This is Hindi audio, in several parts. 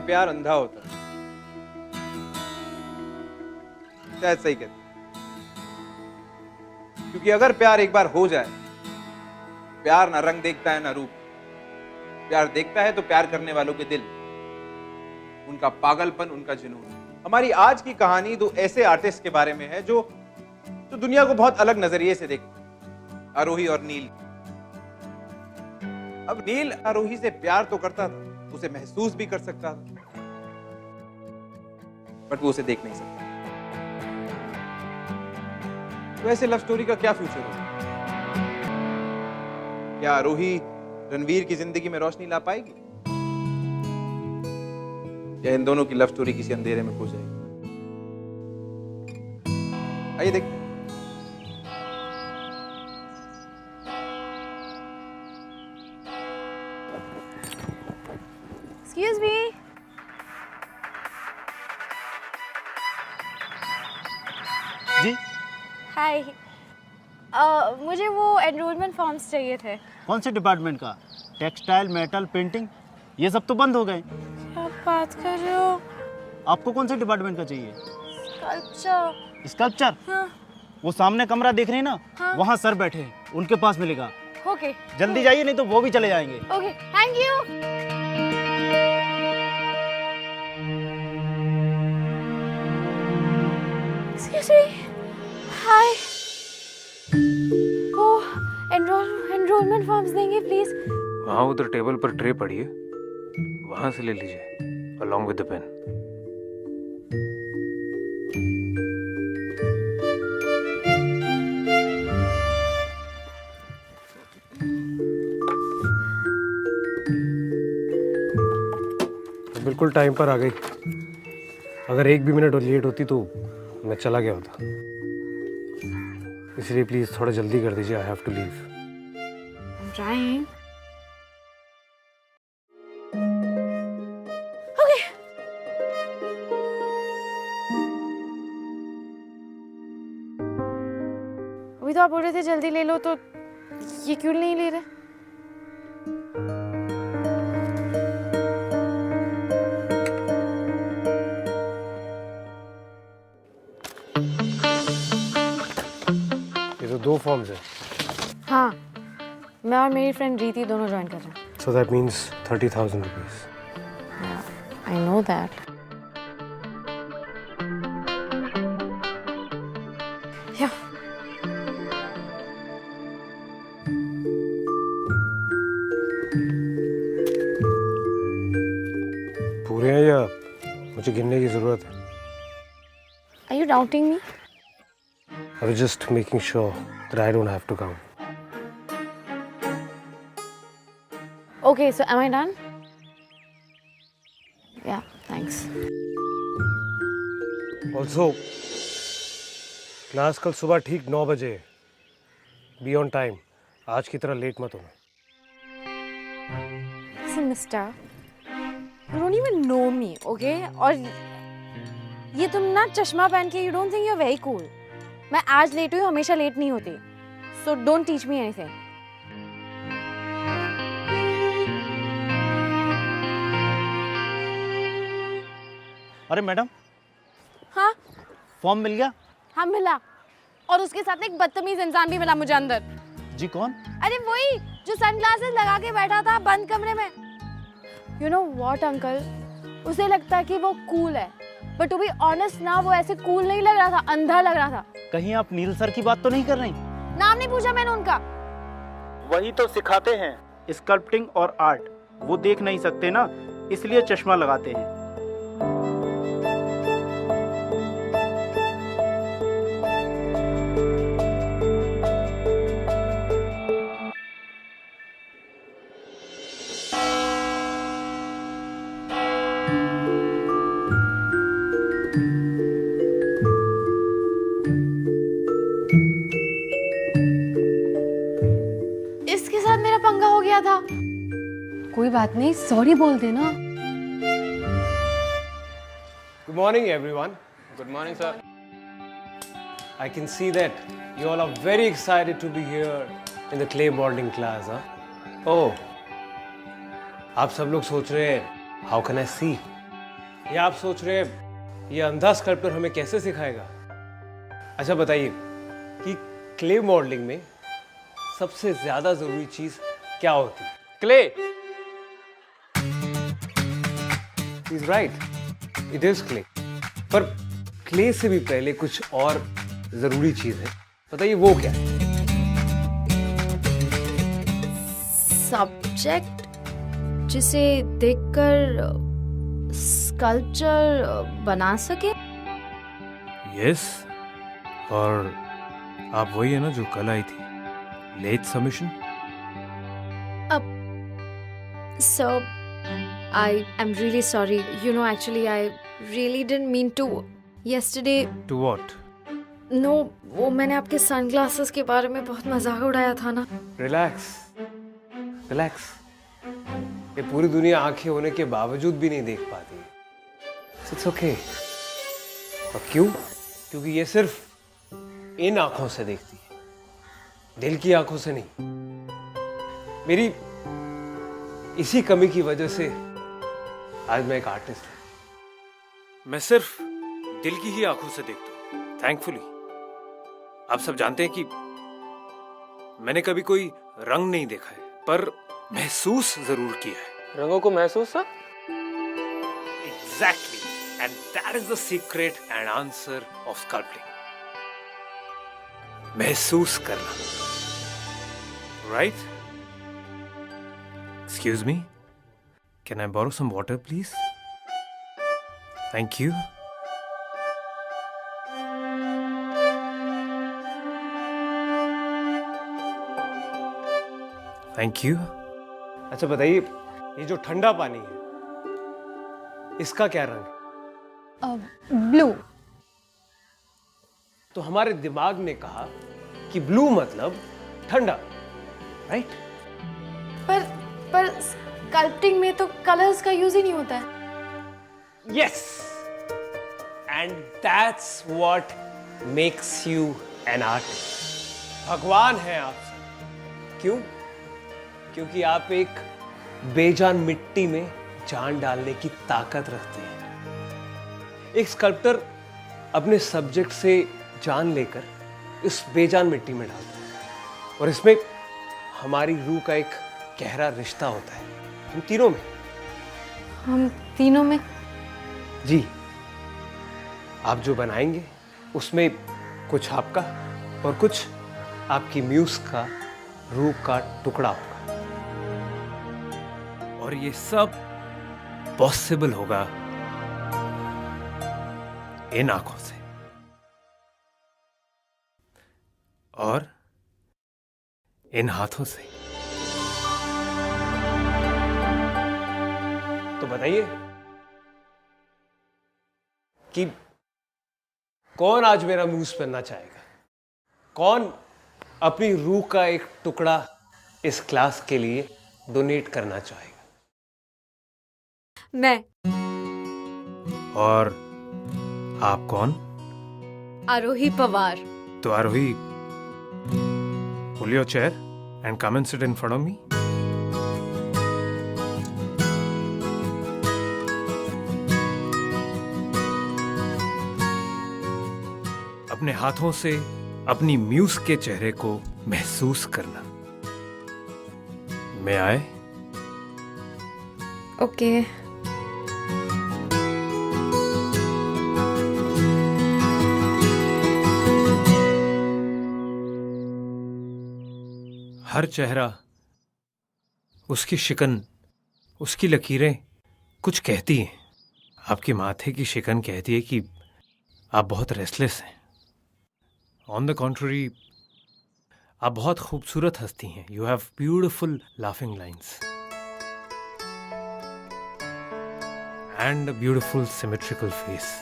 में प्यार अंधा होता है। शायद सही कहते, क्योंकि अगर प्यार एक बार हो जाए, प्यार ना रंग देखता है ना रूप, प्यार देखता है तो प्यार करने वालों के दिल, उनका पागलपन, उनका जुनून। हमारी आज की कहानी दो ऐसे आर्टिस्ट के बारे में है जो दुनिया को बहुत अलग नजरिए से देखते हैं, आरोही और नील। अब नील आरोही से प्यार तो करता था, उसे महसूस भी कर सकता था, बट वो उसे देख नहीं सकता। तो ऐसे लव स्टोरी का क्या फ्यूचर होगा? क्या आरोही रणवीर की जिंदगी में रोशनी ला पाएगी, या इन दोनों की लव स्टोरी किसी अंधेरे में खो जाएगी? आइए देखते हैं। Excuse me. जी Hi. मुझे वो एनरोलमेंट फॉर्म्स चाहिए थे। कौन से डिपार्टमेंट का? टेक्सटाइल, मेटल, पेंटिंग, ये सब तो बंद हो गए। क्या बात कर रहे हो? आपको कौन से डिपार्टमेंट का चाहिए? स्कल्पचर। स्कल्पचर? हाँ। वो सामने कमरा देख रहे हैं ना, हाँ। वहाँ सर बैठे हैं, उनके पास मिलेगा। ओके। जल्दी जाइए, नहीं तो वो भी चले जाएंगे। Okay, thank you. Excuse me. Hi. वो एनरोलमेंट फॉर्म्स देंगे प्लीज? वहाँ उधर टेबल पर ट्रे पड़ी है, वहां से ले लीजिए अलॉन्ग विद द पेन। बिल्कुल टाइम पर आ गई। अगर एक भी मिनट और लेट होती तो मैं चला गया होता, इसलिए प्लीज थोड़ा जल्दी कर दीजिए। I have to leave. I'm trying. Okay. अभी तो आप बोल रहे थे जल्दी ले लो, तो ये क्यों नहीं ले रहे? ये तो 2 फॉर्म्स है। हाँ, मैं और मेरी फ्रेंड रीति दोनों ज्वाइन कर रहे हैं। So that means 30,000 rupees. I know that. Yeah. पूरे हैं या मुझे गिनने की जरूरत है? Are you doubting me? I was just making sure that I don't have to count. Okay, so am I done? Yeah, thanks. Also, class कल सुबह ठीक 9 बजे। Be on time. आज की तरह लेट मत होना। Listen, mister, you don't even know me, okay? और ये तुम ना चश्मा पहन के you don't think you're very cool. मैं आज लेट हुई, हमेशा लेट नहीं होती. So don't teach me anything. अरे मैडम, हाँ? फॉर्म मिल गया? हाँ मिला, और उसके साथ एक बदतमीज इंसान भी मिला मुझे अंदर। जी कौन? अरे वही जो सनग्लासेस लगा के बैठा था बंद कमरे में। You know what, uncle? उसे लगता है कि वो कूल है, बट टू बी ऑनेस्ट ना, वो ऐसे कूल नहीं लग रहा था, अंधा लग रहा था। कहीं आप नील सर की बात तो नहीं कर रही? नाम नहीं पूछा मैंने उनका। वही तो सिखाते हैं, स्कल्पटिंग और आर्ट। वो देख नहीं सकते ना, इसलिए चश्मा लगाते हैं। इसके साथ मेरा पंगा हो गया था। कोई बात नहीं, सॉरी बोल देना। Good morning, everyone. Good morning sir. I can see that you all are very excited to be here in the clay molding class, huh? Oh, आप सब लोग सोच रहे हैं, how can I see? ये आप सोच रहे हैं ये अंधा स्कल्पटर हमें कैसे सिखाएगा? अच्छा बताइए कि क्ले मॉडलिंग में सबसे ज्यादा जरूरी चीज क्या होती है? Clay. Is right, it is clay. पर क्ले से भी पहले कुछ और जरूरी चीज है, बताइए वो क्या है? सब्जेक्ट जिसे देखकर स्कल्पचर बना सके। यस, और आप वही है ना जो कल आई थी, late submission? So, I am really sorry. You know, actually, I really didn't mean to. Yesterday, to what? no, वो मैंने आपके सनग्लासेस के बारे में बहुत मजाक उड़ाया था ना। Relax, relax. ये पूरी दुनिया आंखें होने के बावजूद भी नहीं देख पाती। It's okay. और क्यों? क्योंकि ये सिर्फ इन आंखों से देखती है, दिल की आंखों से नहीं। मेरी इसी कमी की वजह से आज मैं एक आर्टिस्ट हूं। मैं सिर्फ दिल की ही आंखों से देखता हूं, थैंकफुली। आप सब जानते हैं कि मैंने कभी कोई रंग नहीं देखा है, पर महसूस जरूर किया है। रंगों को महसूस है? Exactly, and that is the secret and answer of sculpting. महसूस करना, right? Excuse me, can I borrow some water, please? Thank you. Thank you. अच्छा बताइए, ये जो ठंडा पानी है इसका क्या रंग है? ब्लू। तो हमारे दिमाग ने कहा कि ब्लू मतलब ठंडा, राइट? पर स्कल्पटिंग में तो कलर्स का यूज ही नहीं होता है। Yes, and that's what makes you an artist. भगवान है आप सब। क्यों? क्योंकि आप एक बेजान मिट्टी में जान डालने की ताकत रखते हैं। एक स्कल्पटर अपने सब्जेक्ट से जान लेकर इस बेजान मिट्टी में डालता है, और इसमें हमारी रूह का एक गहरा रिश्ता होता है हम तीनों में। हम तीनों में? जी, आप जो बनाएंगे उसमें कुछ आपका और कुछ आपकी म्यूज का रूह का टुकड़ा होगा। और ये सब पॉसिबल होगा इन आंखों से और इन हाथों से। तो बताइए कि कौन आज मेरा म्यूज पहनना चाहेगा? कौन अपनी रूह का एक टुकड़ा इस क्लास के लिए डोनेट करना चाहेगा? मैं। और आप कौन? आरोही पवार। तो आरोही, pull your chair and come and sit in front of me. अपने हाथों से अपनी म्यूज के चेहरे को महसूस करना। मैं आए? ओके। हर चेहरा, उसकी शिकन, उसकी लकीरें कुछ कहती हैं। आपके माथे की शिकन कहती है कि आप बहुत रेस्टलेस हैं। ऑन द कॉन्ट्ररी, आप बहुत खूबसूरत हंसती हैं। You have beautiful laughing lines and a beautiful symmetrical face.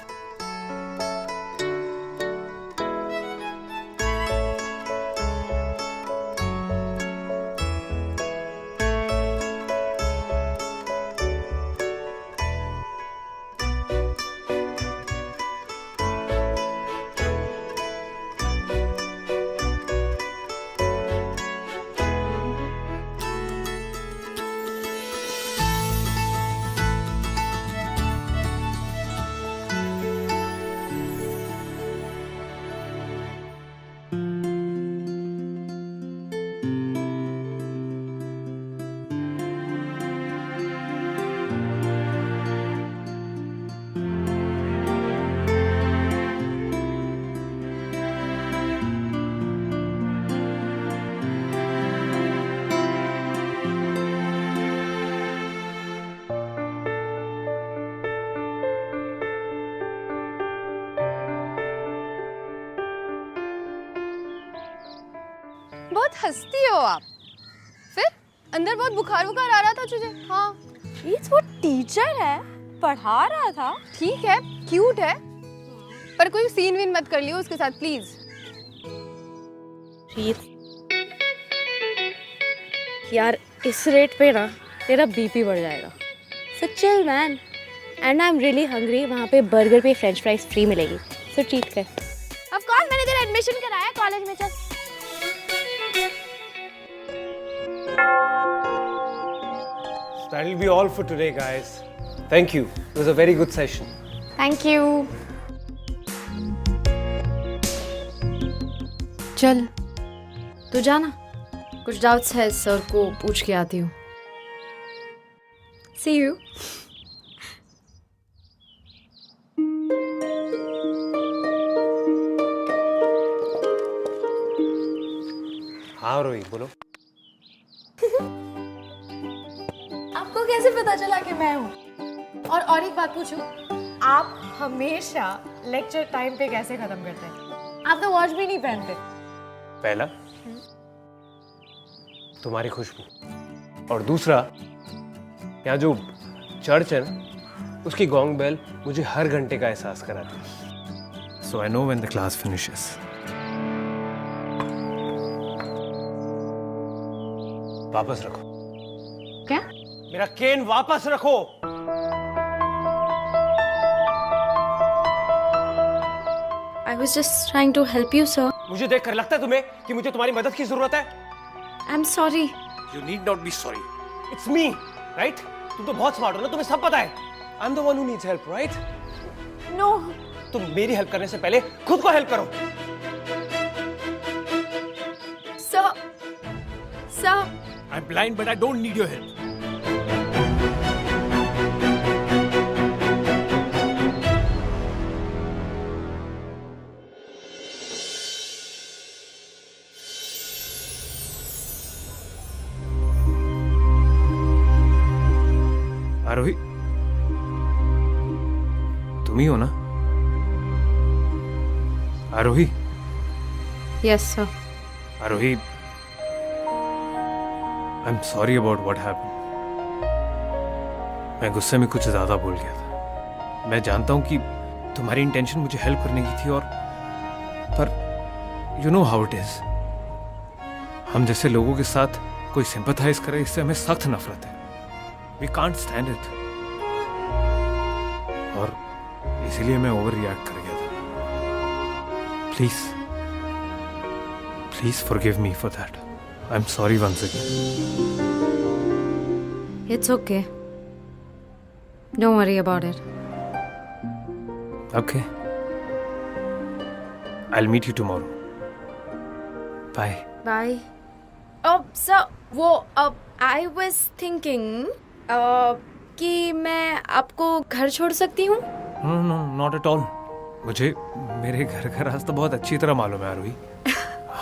बहुत हंसती हो आप। फिर अंदर बहुत बुखार बुखार आ रहा था तुझे। हाँ प्लीज, वो टीचर है, पढ़ा रहा था। ठीक है, क्यूट है, पर कोई सीन वीन मत कर लियो उसके साथ प्लीज। यार इस रेट पे ना तेरा बीपी बढ़ जाएगा। So chill man, and I am really hungry. वहाँ पे बर्गर पे फ्रेंच फ्राइज फ्री मिलेगी, सो ट्रीट कर। ऑफ कोर्स मैंने तेरा एडमिशन कराया कॉलेज में। चल That'll be all for today, guys. Thank you. It was a very good session. Thank you. चल तू जाना, कुछ डाउट्स है सर को पूछ के आती हूँ। सी यू। हाँ रोही, बोलो। आपको कैसे पता चला कि मैं हूँ? और एक बात पूछूं, आप हमेशा लेक्चर टाइम पे कैसे खत्म करते हैं? आप तो वॉच भी नहीं पहनते। पहला, तुम्हारी खुशबू, और दूसरा, यहाँ जो चर्च है ना, उसकी गोंग बेल मुझे हर घंटे का एहसास कराती है। So I know when the class finishes. वापस रखो। क्या? मेरा केन वापस रखो। I was just trying to help you, sir. मुझे देखकर लगता है तुम्हें कि मुझे तुम्हारी मदद की जरूरत है? I'm sorry. You need not be sorry. It's me, right? तुम तो बहुत स्मार्ट हो ना, तुम्हें सब पता है। I'm the one who needs help, right? No. तुम मेरी हेल्प करने से पहले खुद को हेल्प करो। Sir. I'm blind, but I don't need your help. आरोही, तुम ही हो ना? आरोही, Yes, sir. Aarohi, I'm sorry about what happened. मैं गुस्से में कुछ ज्यादा बोल गया था। मैं जानता हूं कि तुम्हारी इंटेंशन मुझे हेल्प करने की थी, और पर you know how it is. हम जैसे लोगों के साथ कोई सिंपैथाइज करे, इससे हमें सख्त नफरत है। We can't stand it. और इसीलिए मैं ओवर रिएक्ट कर गया था। Please forgive me for that. I'm sorry once again. It's okay. Don't worry about it. Okay. I'll meet you tomorrow. Bye. Bye. Sir, I was thinking कि मैं आपको घर छोड़ सकती हूँ? No, not at all. मुझे मेरे घर का रास्ता बहुत अच्छी तरह मालूम है आरोही।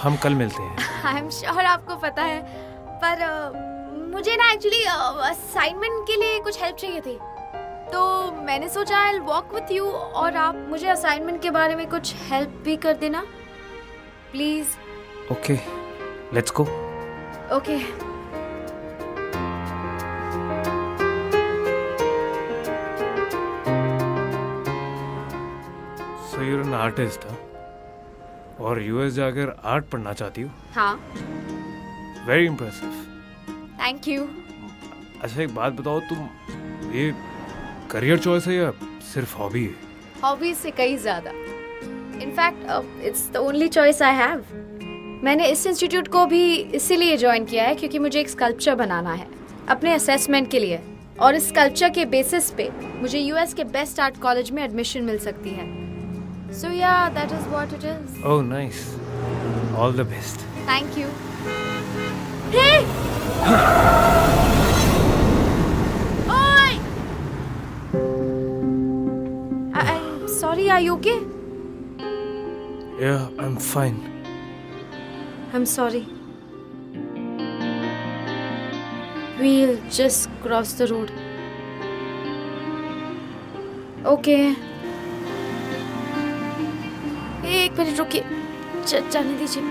हम कल मिलते हैं। आई एम श्योर आपको पता है, पर मुझे ना एक्चुअली असाइनमेंट के लिए कुछ हेल्प चाहिए थी, तो मैंने सोचा I will walk with you, और आप मुझे असाइनमेंट के बारे में कुछ हेल्प भी कर देना please. Okay, let's go. Okay. So you're an artist, huh? और यूएस जाकर आर्ट पढ़ना चाहती हो? हाँ। Very impressive. Thank you. अच्छा एक बात बताओ, तुम ये करियर चॉइस है या सिर्फ हॉबी है? हॉबीज से कई ज्यादा। In fact it's the only choice I have. मैंने इस इंस्टीट्यूट को भी इसीलिए ज्वाइन किया है क्योंकि मुझे एक स्कल्पचर बनाना है अपने असेसमेंट के लिए, और इस स्कल्पचर के बेसिस पे मुझे यूएस के बेस्ट आर्ट कॉलेज में एडमिशन मिल सकती है। So yeah that is what it is. Oh nice, all the best. Thank you. Hey ओए, I am sorry, are you okay? Yeah I am fine. I'm sorry. We'll just cross the road. Okay. एक मिनट रुकिए, जाने दीजिए।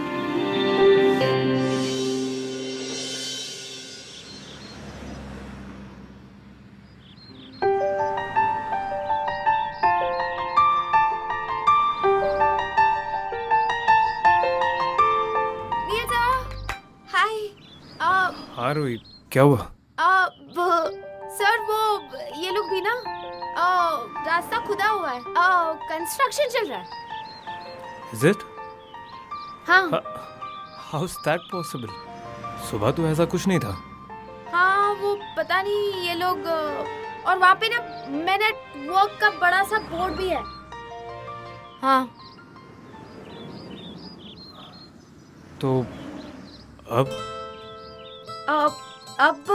हाँ रोहित, क्या हुआ? सर वो ये लोग भी ना रास्ता खुदा हुआ है, कंस्ट्रक्शन चल रहा है। Is it? हाँ How's that possible? सुबह तो ऐसा कुछ नहीं था। हाँ वो पता नहीं ये लोग और वहाँ पे ना नेटवर्क का बड़ा सा बोर्ड भी है। हाँ तो अब अब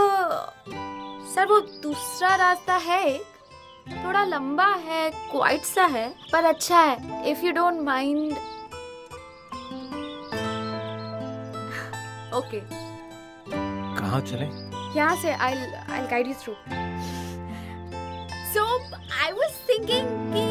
सर वो दूसरा रास्ता है, एक थोड़ा लंबा है, क्वाइट सा है, पर अच्छा है, if you don't mind. Okay कहाँ चले? यहाँ से I'll guide you through. So I was thinking कि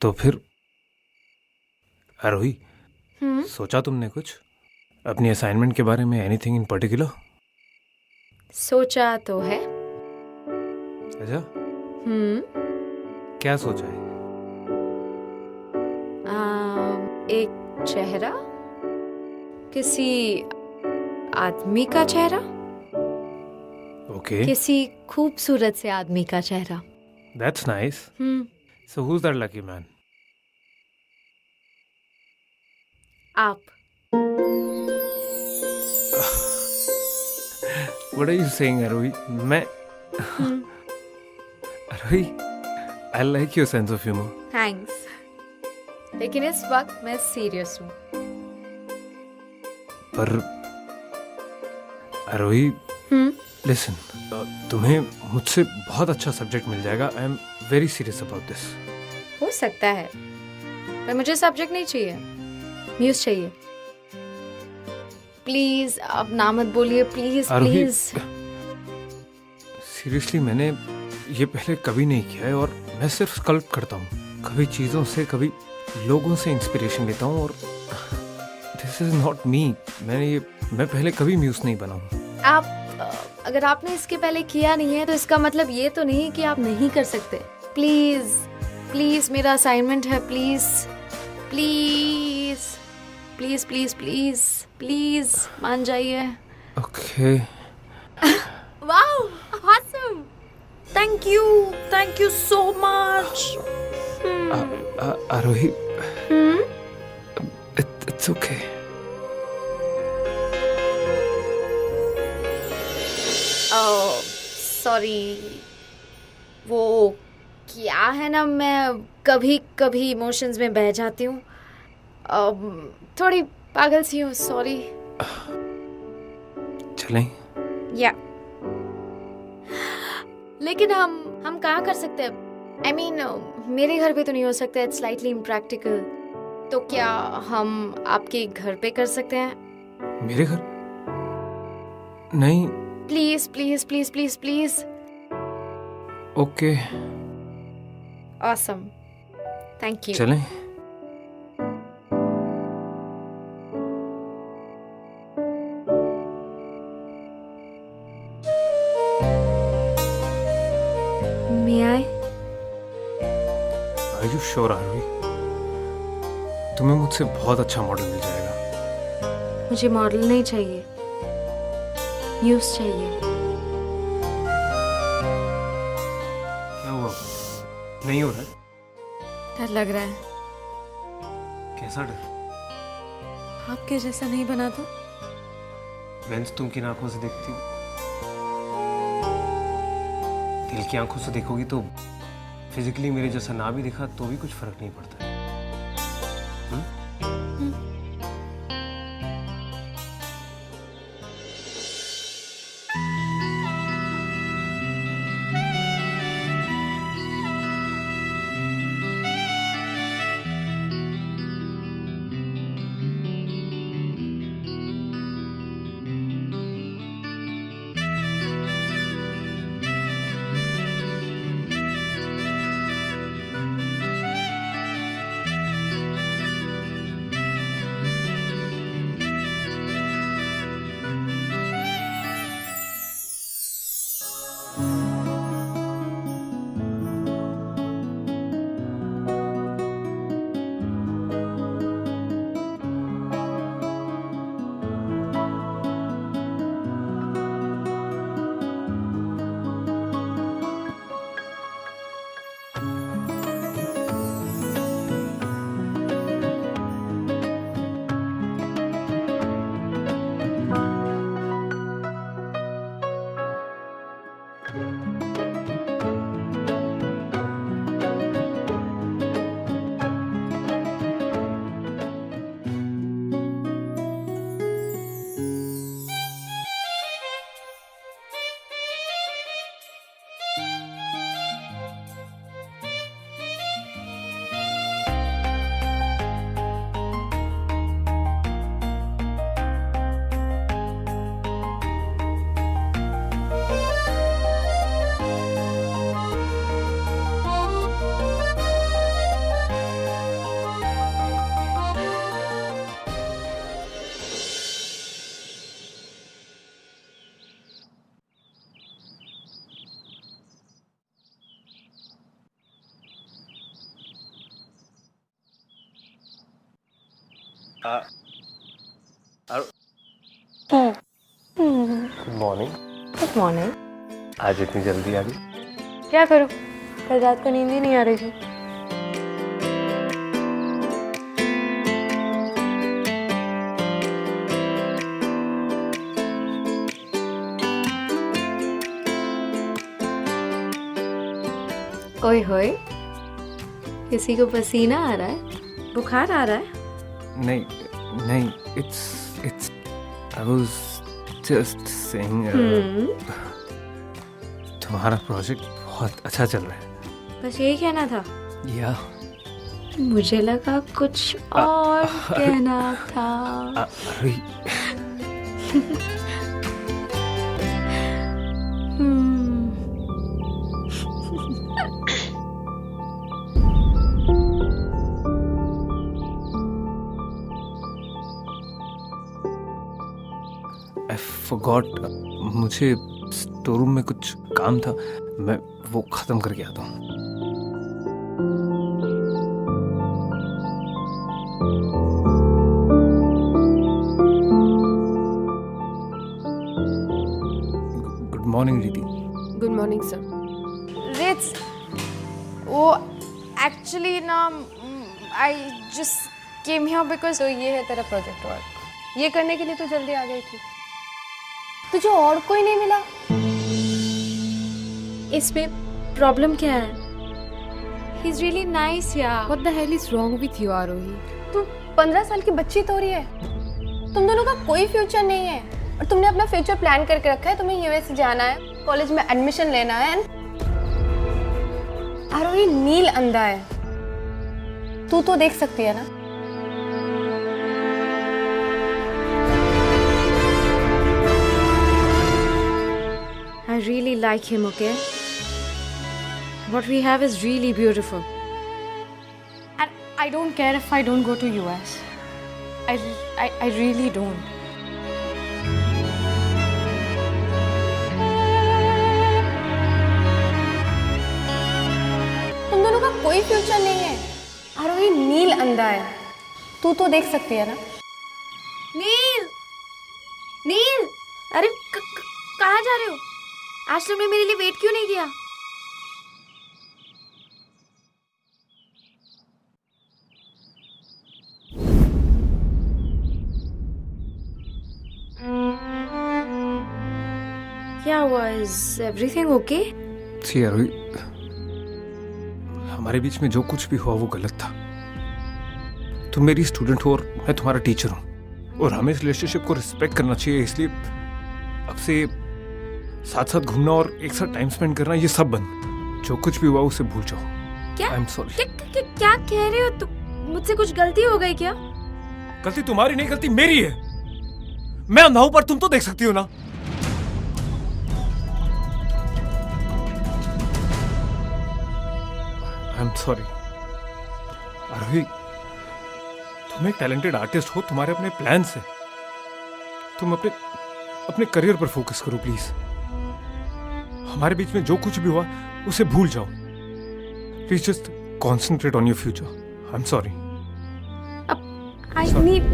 तो फिर आरोही, सोचा तुमने कुछ अपनी असाइनमेंट के बारे में? Anything in particular? सोचा तो है। अच्छा, क्या सोचा है? एक चेहरा, किसी आदमी का चेहरा, ओके, किसी खूबसूरत से आदमी का चेहरा। That's nice. So who is that lucky man? आप। What are you saying, Arohi? मैं Arohi, I like your sense of humor. Thanks, लेकिन इस वक्त मैं सीरियस हूँ। पर आरोही, लिसन, तुम्हें मुझसे बहुत अच्छा सब्जेक्ट मिल जाएगा। I am very serious about this. हो सकता है, पर मुझे सब्जेक्ट नहीं चाहिए, म्यूज चाहिए। प्लीज अब ना मत बोलिए, प्लीज प्लीज। सीरियसली मैंने ये पहले कभी नहीं किया है और मैं सिर्फ स्कल्प करता हूँ, कभी चीज़ों से कभी लोगों से इंस्पिरेशन लेता हूँ, और दिस इज नॉट मी। मैं पहले कभी म्यूज नहीं बना हूँ। अगर आपने इसके पहले किया नहीं है तो इसका मतलब ये तो नहीं कि आप नहीं कर सकते। प्लीज प्लीज, मेरा असाइनमेंट है, please please please please please please मान जाइए। Okay. Wow, awesome, thank you so much. Aarohi, it's okay. Sorry, वो क्या है ना, मैं कभी कभी इमोशंस में बह जाती हूँ, थोड़ी पागल सी हूँ, सॉरी। चलें? या लेकिन हम कहाँ कर सकते हैं? आई मीन मेरे घर पे तो नहीं हो सकता, इट्स स्लाइटली इम्प्रैक्टिकल। तो क्या हम आपके घर पे कर सकते हैं? मेरे घर? नहीं। Please please please please please. Okay, awesome, thank you. चलें? May I? Are you sure, आरोही? तुम्हें मुझसे बहुत अच्छा मॉडल मिल जाएगा। मुझे मॉडल नहीं चाहिए, न्यूज़ चाहिए। क्या हुआ? नहीं हो रहा है? डर लग रहा है। कैसा डर? आपके जैसा नहीं बना तो? बेंच तुम किन आंखों से देखती हो? दिल की आंखों से देखोगी तो फिजिकली मेरे जैसा ना भी दिखा तो भी कुछ फर्क नहीं पड़ता है। Good morning. Good morning. आज इतनी जल्दी आ गई? क्या करूं, कल रात को नींद ही नहीं आ रही थी। ओए होए, किसी को पसीना आ रहा है, बुखार आ रहा है? नहीं नहीं, it's I was just saying तुम्हारा प्रोजेक्ट बहुत अच्छा चल रहा है। बस यही कहना था? या मुझे लगा कुछ और कहना था। अरे आई फॉरगॉट, मुझे स्टोर रूम में कुछ काम था, मैं वो खत्म करके आता हूँ। गुड मॉर्निंग दीदी। Good morning sir. रिट्स, वो एक्चुअली ना, I just came here because तो ये है तेरा प्रोजेक्ट वर्क, ये करने के लिए तो जल्दी आ गई थी। तुझे और कोई नहीं मिला? इसमें प्रॉब्लम क्या है? ही इज रियली नाइस यार। What the hell is wrong with you, आरोही? तू 15 साल की बच्ची तो हो रही है, तुम दोनों का कोई फ्यूचर नहीं है और तुमने अपना फ्यूचर प्लान करके रखा है। तुम्हें यूएस जाना है, कॉलेज में एडमिशन लेना है। आरोही, नील अंधा है, तू तो देख सकती है ना। I really like him, okay? What we have is really beautiful. And I don't care if I don't go to US. I really don't. तुम दोनों का कोई फ्यूचर नहीं है। आरोही, नील अंधा है, तू तो देख सकती है ना। नील! नील! अरे कहाँ जा रहे हो? आज तुमने मेरे लिए वेट क्यों नहीं किया? क्या हुआ? Is everything okay? सी आरोही, हमारे बीच में जो कुछ भी हुआ वो गलत था। तुम मेरी स्टूडेंट हो और मैं तुम्हारा टीचर हूं, और हमें इस रिलेशनशिप को रिस्पेक्ट करना चाहिए। इसलिए अब से साथ साथ घूमना और एक साथ टाइम स्पेंड करना ये सब बंद। जो कुछ भी हुआ उसे भूल जाओ। क्या आई एम सॉरी। क्या कह रहे हो तुम? मुझसे कुछ गलती हो गई क्या? गलती तुम्हारी नहीं, गलती मेरी है। मैं अंधा हूं पर तुम तो देख सकती हो ना। आई एम सॉरी आरोही, तुम एक टैलेंटेड आर्टिस्ट हो, तुम्हारे अपने प्लान्स हैं। तुम अपने करियर पर फोकस करो प्लीज। हमारे बीच में जो कुछ भी हुआ उसे भूल जाओ। Please just concentrate on your future. I am sorry.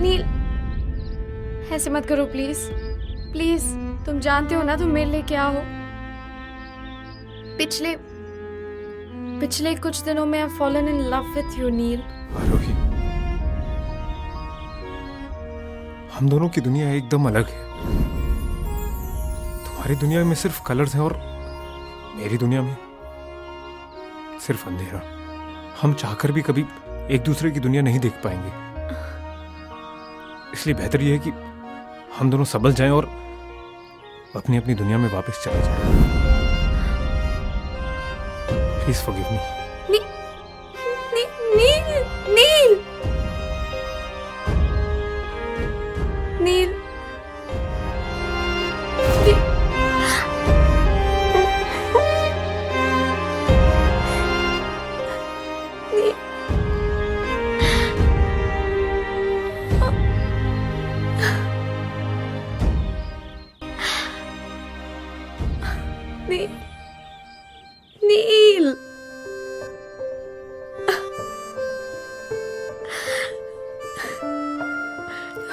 Neel, ऐसे मत करो प्लीज। प्लीज, तुम जानते हो ना तुम मेरे लिए क्या हो। पिछले कुछ दिनों में I've fallen in love with you, नील। आरोही, हम दोनों की दुनिया एकदम अलग है। तुम्हारी दुनिया में सिर्फ कलर्स हैं और मेरी दुनिया में सिर्फ अंधेरा। हम चाहकर भी कभी एक दूसरे की दुनिया नहीं देख पाएंगे। इसलिए बेहतर यह है कि हम दोनों संभल जाएं और अपनी अपनी दुनिया में वापस चले जाएं। Please forgive me. नील, नील, नील,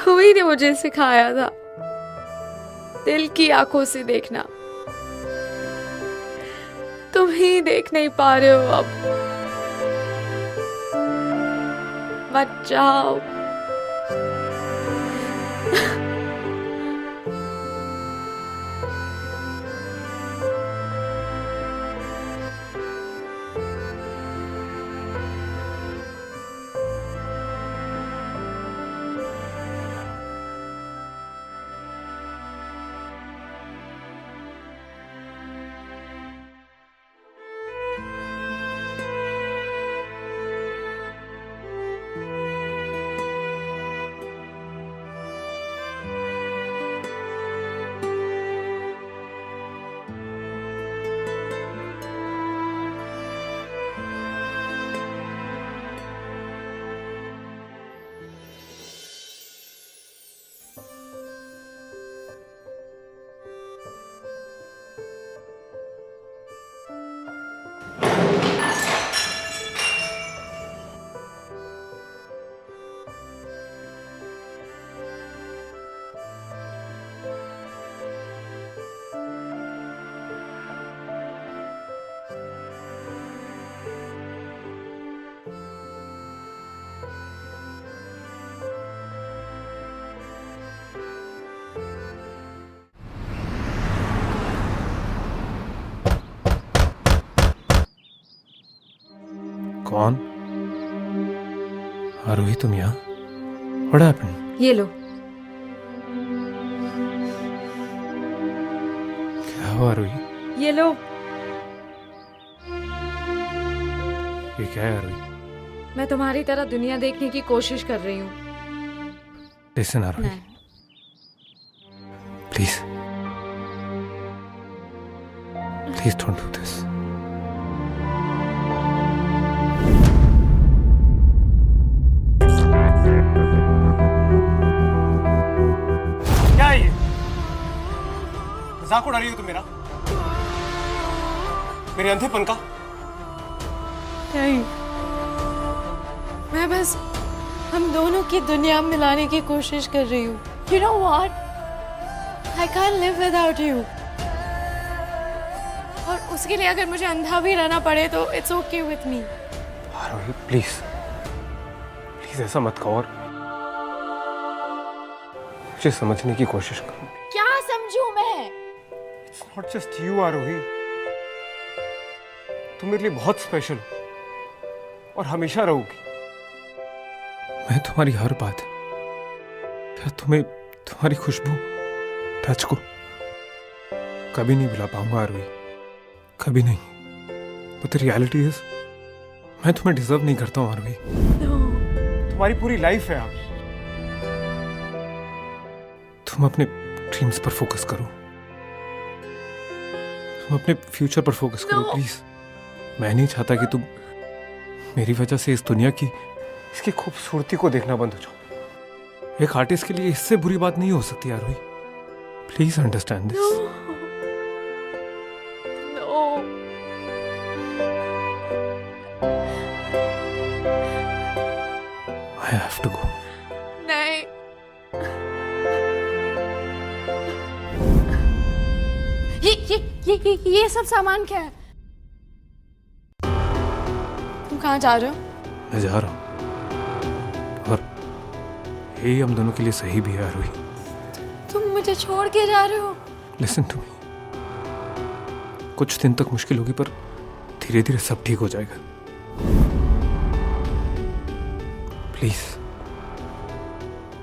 वही ने मुझे सिखाया था दिल की आंखों से देखना। तुम ही देख नहीं पा रहे हो अब। मत जाओ। कौन? आरोही, तुम यहाँ? What happened? ये लो। क्या हुआ आरोही? ये लो। ये क्या है आरोही? मैं तुम्हारी तरह दुनिया देखने की कोशिश कर रही हूँ। Listen आरोही, नहीं, please, please don't do this. क्या है ये? मजाक उड़ा रही हो तुम मेरा? मेरे अंधेपन का? नहीं, मैं बस हम दोनों की दुनिया मिलाने की कोशिश कर रही हूँ। You know what? I can't live without you. और उसके लिए अगर मुझे अंधा भी रहना पड़े तो it's okay with me. Aarohi, please please ऐसा मत कहो और मुझे समझने की कोशिश करो। क्या समझूं मैं? It's not just you, आरोही. तुम मेरे लिए बहुत स्पेशल हो और हमेशा रहोगी। मैं तुम्हारी हर बात, क्या तुम्हें तुम्हारी खुशबू, टच को कभी नहीं भुला पाऊंगा आरोही, कभी नहीं। बट द रियलिटी इज मैं तुम्हें डिजर्व नहीं करता हूं आरोही। तुम्हारी पूरी लाइफ है आप। तुम अपने ड्रीम्स पर फोकस करो, तुम अपने फ्यूचर पर फोकस करो प्लीज। मैं नहीं चाहता कि तुम मेरी वजह से इस दुनिया की इसकी खूबसूरती को देखना बंद हो जाओ। एक आर्टिस्ट के लिए इससे बुरी बात नहीं हो सकती Aarohi. Please understand this. I have to go. नहीं। ये सब सामान क्या है? तुम कहाँ जा रहे हो? मैं जा रहा हूँ और यही हम दोनों के लिए सही भी है आरोही। तुम मुझे छोड़ के जा रहे हो? लिसन टू मी, कुछ दिन तक मुश्किल होगी पर धीरे धीरे सब ठीक हो जाएगा। प्लीज,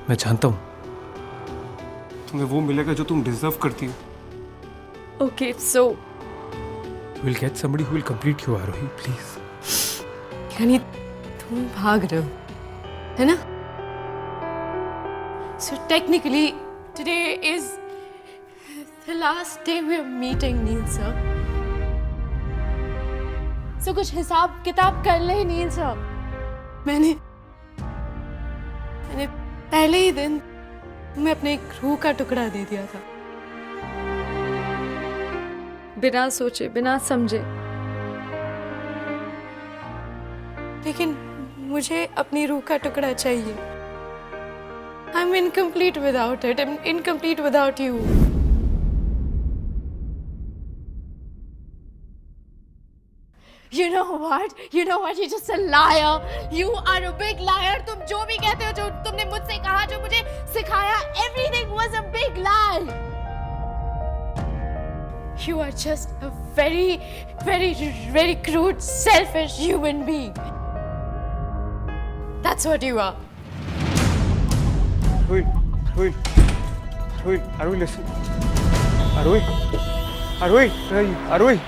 मैं जानता हूं तुम्हें वो मिलेगा जो तुम डिजर्व करती हो। Okay, so You will get somebody who will complete you, Aarohi, please. यानी तुम भाग रहे हो, है ना? So technically, today is the last day we are meeting, Neil sir. So कुछ हिसाब किताब कर ले, नील सर। मैंने पहले ही दिन तुम्हें अपने एक रूह का टुकड़ा दे दिया था, बिना सोचे बिना समझे। लेकिन मुझे अपनी रूह का टुकड़ा चाहिए। I am incomplete without it, I am incomplete without you. You know what? You know what? You're just a liar. You are a big liar. तुम जो भी कहते हो, जो तुमने मुझसे कहा, जो मुझे सिखाया, everything was a big lie. You are just a very, very, very crude, selfish human being. That's what you are. Aarohi, listen. आरोही।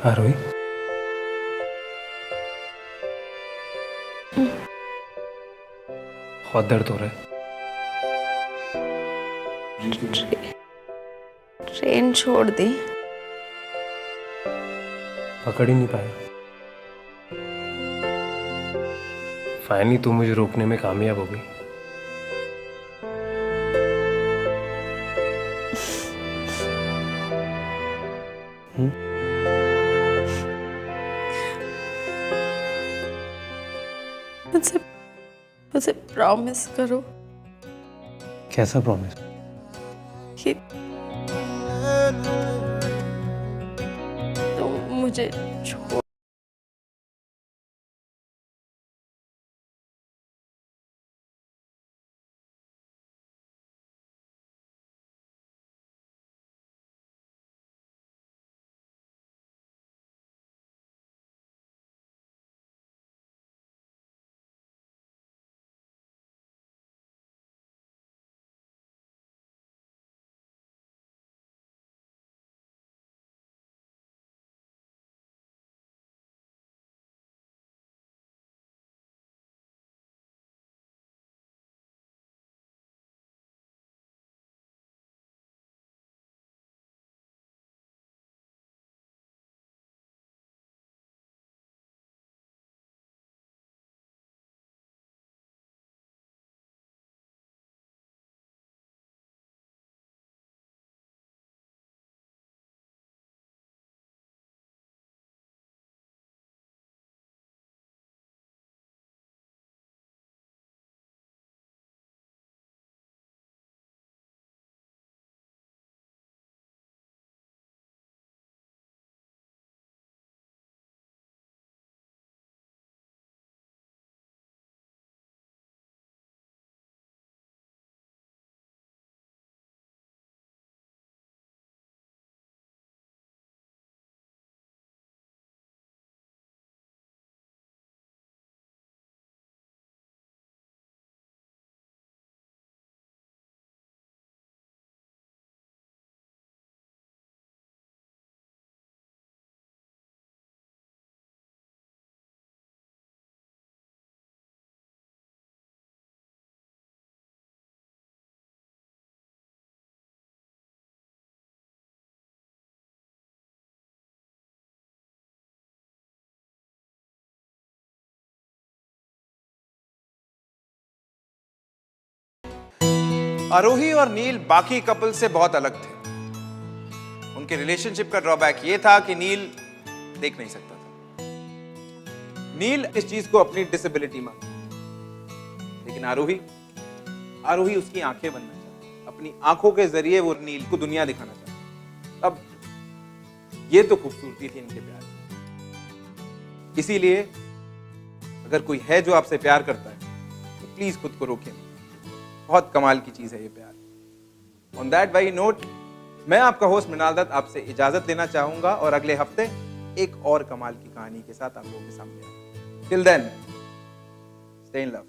आरोही, बहुत दर्द हो रहा है। ट्रेन छोड़ दी। पकड़ ही नहीं पाया। फाइनली तू मुझे रोकने में कामयाब हो गई। मुझसे प्रॉमिस करो कैसा प्रॉमिस? कि तुम मुझे छोड़ आरोही और नील बाकी कपल से बहुत अलग थे। उनके रिलेशनशिप का ड्रॉबैक ये था कि नील देख नहीं सकता था। नील इस चीज को अपनी डिसेबिलिटी मानता, लेकिन आरोही उसकी आंखें बनना चाहती। अपनी आंखों के जरिए वो नील को दुनिया दिखाना चाहती। अब ये तो खूबसूरती थी इनके प्यार की। इसीलिए अगर कोई है जो आपसे प्यार करता है तो प्लीज खुद को रोकें। बहुत कमाल की चीज है ये प्यार। ऑन दैट वेरी नोट, मैं आपका होस्ट मृणाल दत्त आपसे इजाजत लेना चाहूंगा और अगले हफ्ते एक और कमाल की कहानी के साथ आप लोगों के सामने आऊंगा। Till then, stay in love.